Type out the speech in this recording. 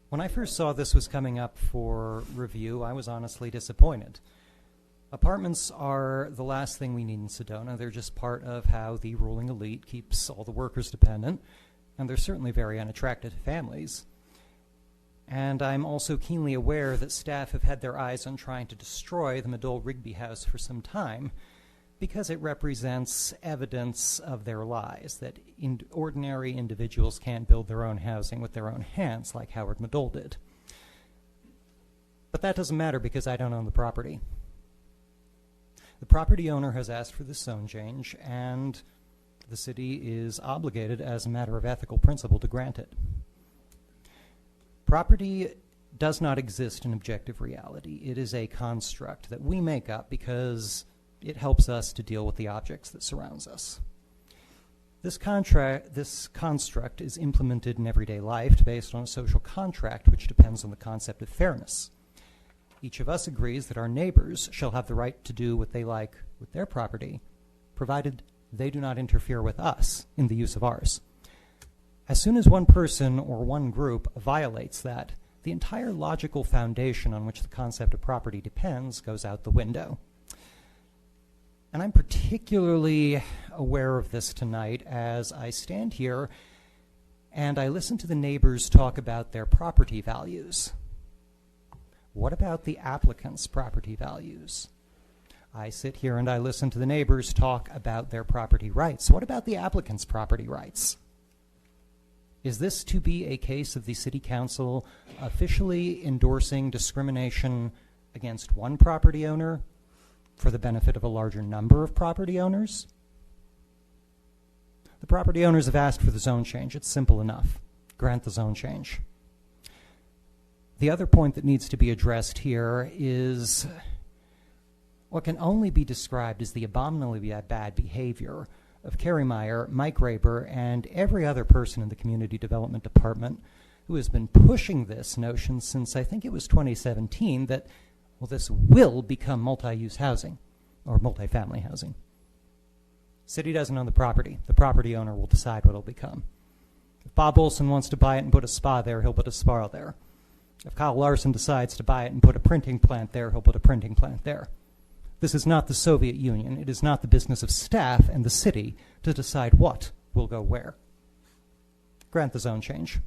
When I first saw this was coming up for review, I was honestly disappointed. Apartments are the last thing we need in Sedona. They're just part of how the ruling elite keeps all the workers dependent, and they're certainly very unattractive to families. And I'm also keenly aware that staff have had their eyes on trying to destroy the Medill-Rigby house for some time because it represents evidence of their lies, that ordinary individuals can't build their own housing with their own hands like Howard Medill did. But that doesn't matter because I don't own the property. The property owner has asked for this zone change, and the city is obligated as a matter of ethical principle to grant it. Property does not exist in objective reality. It is a construct that we make up because it helps us to deal with the objects that surrounds us. This construct is implemented in everyday life based on a social contract which depends on the concept of fairness. Each of us agrees that our neighbors shall have the right to do what they like with their property, provided they do not interfere with us in the use of ours. As soon as one person or one group violates that, the entire logical foundation on which the concept of property depends goes out the window. And I'm particularly aware of this tonight as I stand here and I listen to the neighbors talk about their property values. What about the applicant's property values? I sit here and I listen to the neighbors talk about their property rights. What about the applicant's property rights? Is this to be a case of the City Council officially endorsing discrimination against one property owner for the benefit of a larger number of property owners? The property owners have asked for the zone change. It's simple enough. Grant the zone change. The other point that needs to be addressed here is what can only be described as the abominably bad behavior of Carrie Meyer, Mike Raber, and every other person in the Community Development Department who has been pushing this notion since I think it was 2017 that, well, this will become multi-use housing or multi-family housing. City doesn't own the property. The property owner will decide what it'll become. If Bob Olson wants to buy it and put a spa there, he'll put a spa there. If Kyle Larson decides to buy it and put a printing plant there, he'll put a printing plant there. This is not the Soviet Union. It is not the business of staff and the city to decide what will go where. Grant the zone change.